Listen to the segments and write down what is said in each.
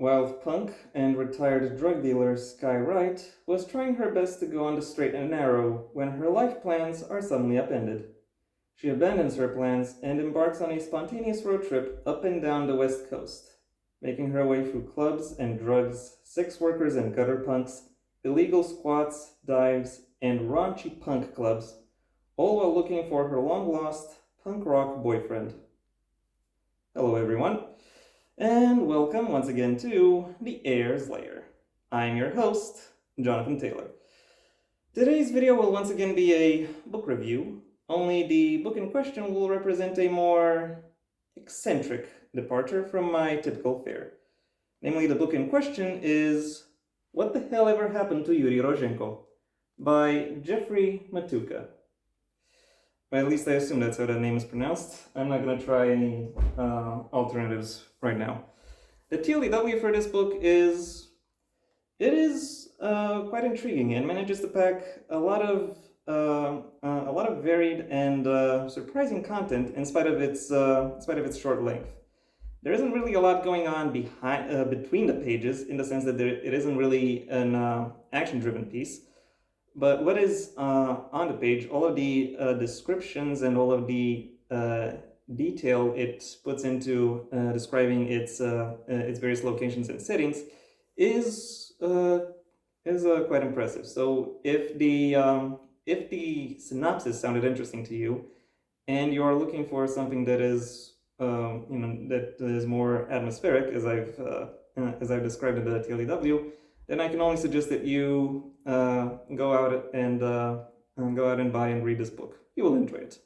while punk and retired drug dealer Sky Wright was trying her best to go on the straight and narrow when her life plans are suddenly upended. She abandons her plans and embarks on a spontaneous road trip up and down the West Coast, making her way through clubs and drugs, sex workers and gutter punks, illegal squats, dives, and raunchy punk clubs, all while looking for her long lost punk rock boyfriend. Hello, everyone, and welcome once again to the Heir's Lair. I'm your host, Jonathan Taylor. Today's video will once again be a book review, only the book in question will represent a more eccentric departure from my typical fare. Namely, the book in question is What the Hell Ever Happened to Yuri Rozhenko by Jeffrey Matuka. Well, at least I assume that's how that name is pronounced. I'm not going to try any alternatives right now. The TLDW for this book is quite intriguing and manages to pack a lot of varied and surprising content in spite of its short length. There isn't really a lot going on between the pages in the sense that it isn't really an action-driven piece. But what is on the page, all of the descriptions and all of the detail it puts into describing its various locations and settings is quite impressive. So if the synopsis sounded interesting to you, and you are looking for something that is that is more atmospheric, as I've described in the TLEW, then I can only suggest that you go out and buy and read this book. You will enjoy it.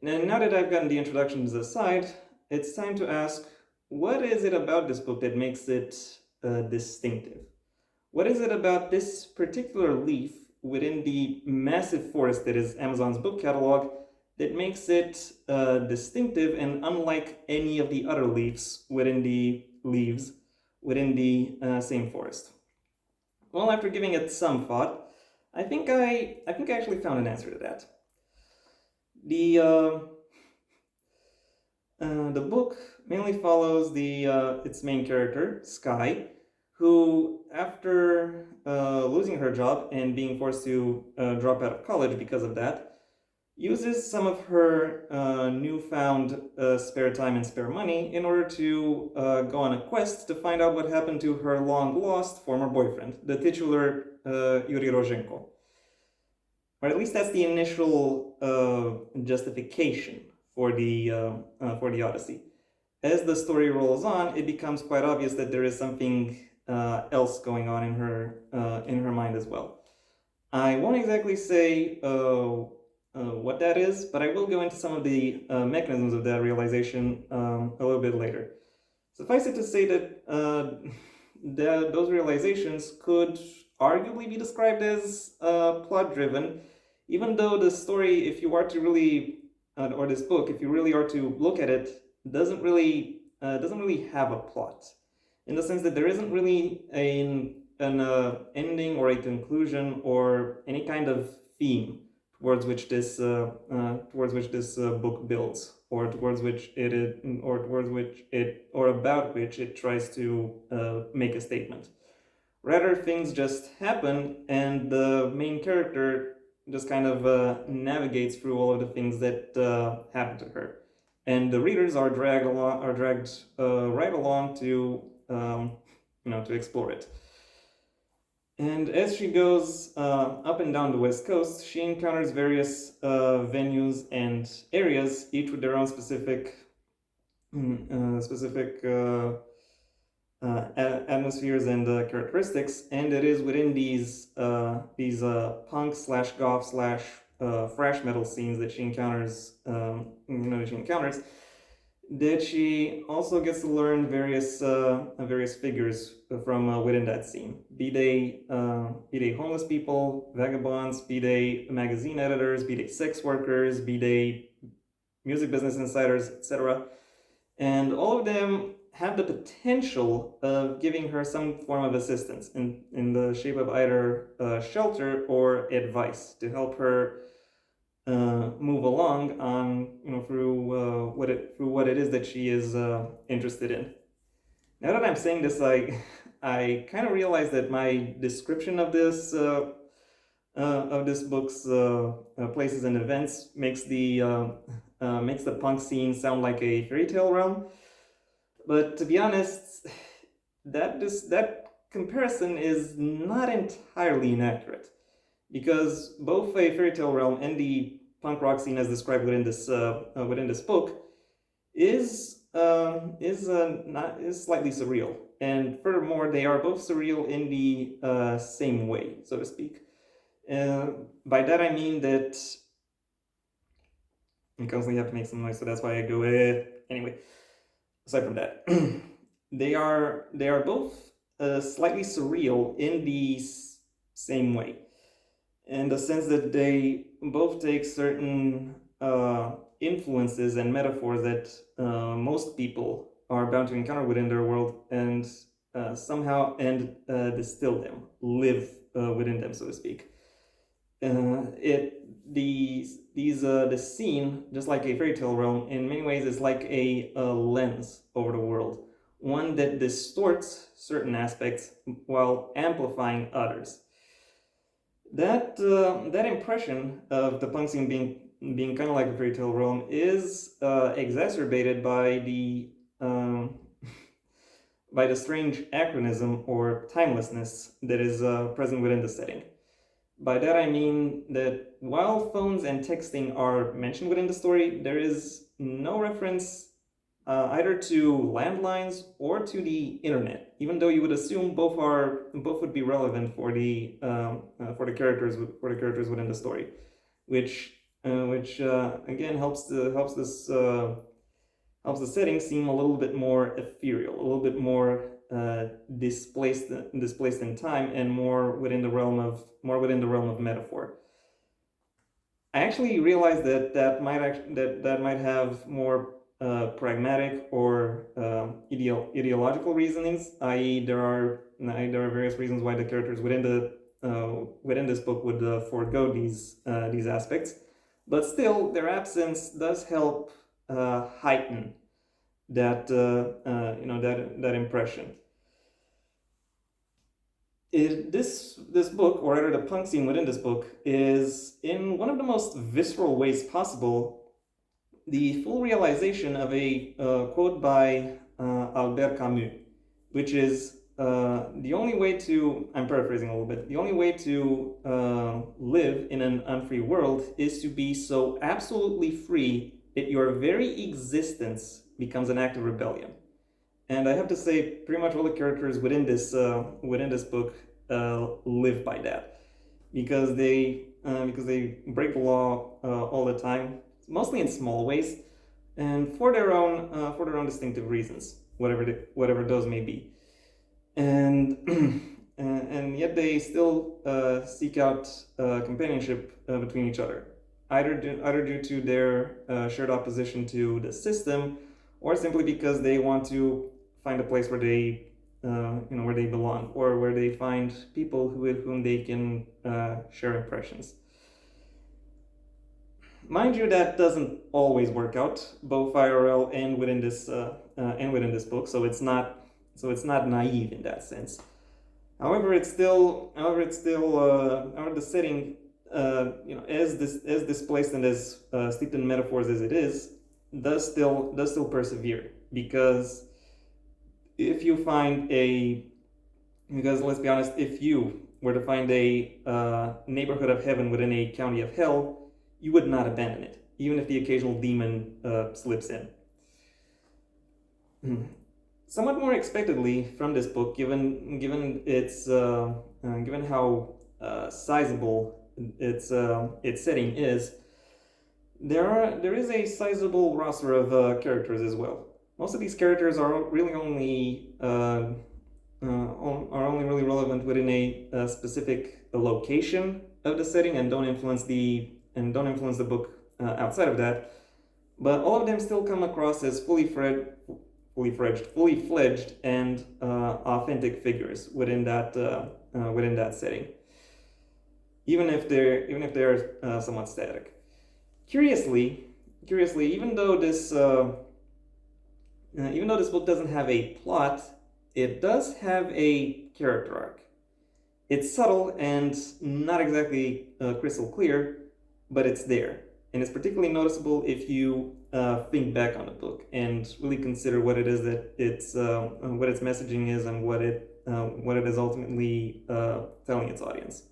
And now that I've gotten the introductions aside, it's time to ask, what is it about this book that makes it distinctive? What is it about this particular leaf within the massive forest that is Amazon's book catalog that makes it distinctive and unlike any of the other leaves within the same forest? Well, after giving it some thought, I think I actually found an answer to that. The book mainly follows its main character, Sky, who, after losing her job and being forced to drop out of college because of that, uses some of her newfound spare time and spare money in order to go on a quest to find out what happened to her long-lost former boyfriend, the titular Yuri Rozhenko. Or at least that's the initial justification for the Odyssey. As the story rolls on, it becomes quite obvious that there is something else going on in her mind as well. I won't exactly say what that is, but I will go into some of the mechanisms of that realization a little bit later. Suffice it to say that those realizations could arguably be described as plot-driven, even though the story, if you are to really, or this book, if you really are to look at it, doesn't really have a plot, in the sense that there isn't really an ending or a conclusion or any kind of theme towards which this book builds, or about which it tries to make a statement. Rather, things just happen, and the main character just kind of navigates through all of the things that happen to her, and the readers are dragged right along to to explore it. And as she goes up and down the West Coast, she encounters various venues and areas, each with their own specific atmospheres and characteristics. And it is within these punk slash goth slash thrash metal scenes that she encounters, that she also gets to learn various figures from within that scene, be they homeless people, vagabonds, be they magazine editors, be they sex workers, be they music business insiders, etc. And all of them have the potential of giving her some form of assistance in the shape of either shelter or advice to help her move along on through what it is that she is interested in. Now that I'm saying this, I kind of realize that my description of this book's places and events makes the punk scene sound like a fairy tale realm. But to be honest, that comparison is not entirely inaccurate, because both a fairy tale realm and the punk rock scene, as described within this book, is slightly surreal, and furthermore, they are both surreal in the same way, so to speak. Uh, by that I mean that I constantly have to make some noise, so that's why I go anyway. Aside from that, they are both slightly surreal in the same way, in the sense that they both take certain influences and metaphors that most people are bound to encounter within their world, and somehow and distill them, live within them, so to speak. It these The scene, just like a fairy tale realm, in many ways is like a lens over the world, one that distorts certain aspects while amplifying others. That impression of the punk scene being kind of like a fairy tale realm is exacerbated um, by the strange anachronism or timelessness that is present within the setting. By that I mean that while phones and texting are mentioned within the story, there is no reference either to landlines or to the internet, even though you would assume both would be relevant for the characters within the story, which again helps the setting seem a little bit more ethereal, a little bit more displaced in time, and more within the realm of metaphor. I actually realized that might have more pragmatic or ideological reasonings. I.e., there are various reasons why the characters within this book would forego these aspects, but still, their absence does help heighten that impression. This book, or rather the punk scene within this book, is in one of the most visceral ways possible the full realization of a quote by Albert Camus, which is the only way to, I'm paraphrasing a little bit, the only way to live in an unfree world is to be so absolutely free that your very existence becomes an act of rebellion. And I have to say, pretty much all the characters within this book live by that, because they break the law all the time, mostly in small ways, and for their own distinctive reasons, whatever those may be, and and yet they still seek out companionship between each other, either due to their shared opposition to the system, or simply because they want to find a place where where they belong, or where they find people with whom they can share impressions. Mind you, that doesn't always work out, both IRL and within this book. So it's not naive in that sense. However, the setting, as displaced and as steeped in metaphors as it is, does still persevere, because if you find a because let's be honest, if you were to find a neighborhood of heaven within a county of hell, you would not abandon it, even if the occasional demon slips in. Somewhat more expectedly from this book, given how sizable its setting is, there is a sizable roster of characters as well. Most of these characters are really only really relevant within a specific location of the setting, and don't influence the book outside of that. But all of them still come across as fully fledged, and authentic figures within that setting, even if they're somewhat static. Curiously, even though this book doesn't have a plot, it does have a character arc. It's subtle and not exactly crystal clear, but it's there. And it's particularly noticeable if you think back on the book and really consider what it is that what its messaging is and what it is ultimately telling its audience.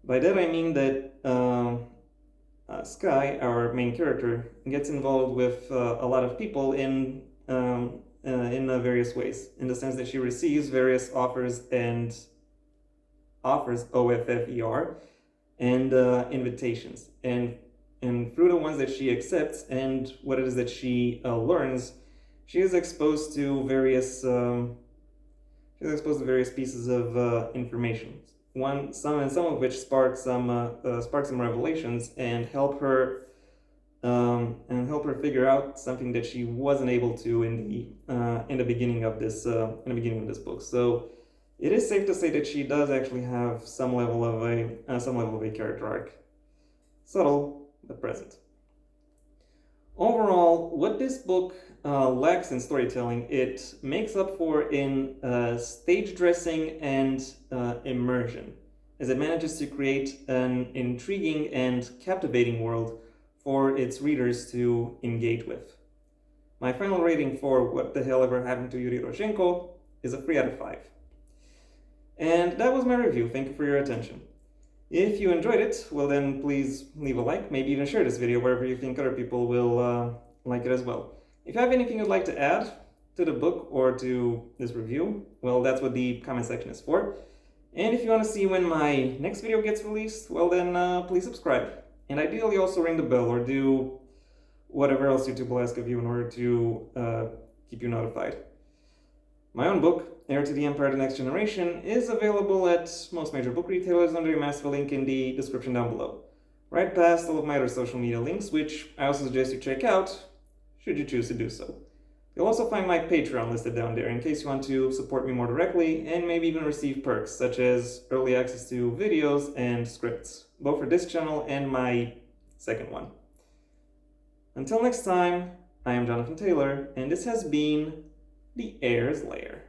By that I mean that Sky, our main character, gets involved with a lot of people in various ways, in the sense that she receives various offers OFFER and invitations, and through the ones that she accepts and what it is that she learns, she is exposed to various pieces of information. Some of which spark some revelations and help her figure out something that she wasn't able to in the beginning of this book. So it is safe to say that she does actually have some level of a character arc, subtle but present. Overall, what this book lacks in storytelling, it makes up for in stage dressing and immersion, as it manages to create an intriguing and captivating world for its readers to engage with. My final rating for What the Hell Ever Happened to Yuri Rozhenko is a 3 out of 5. And that was my review. Thank you for your attention. If you enjoyed it, well then please leave a like, maybe even share this video wherever you think other people will like it as well. If you have anything you'd like to add to the book or to this review, well, that's what the comment section is for. And if you want to see when my next video gets released, well then please subscribe. And ideally also ring the bell or do whatever else YouTube will ask of you in order to keep you notified. My own book, Heir to the Empire: The Next Generation, is available at most major book retailers under a massive link in the description down below, right past all of my other social media links, which I also suggest you check out, should you choose to do so. You'll also find my Patreon listed down there in case you want to support me more directly and maybe even receive perks such as early access to videos and scripts, both for this channel and my second one. Until next time, I am Jonathan Taylor, and this has been the Heir's Lair.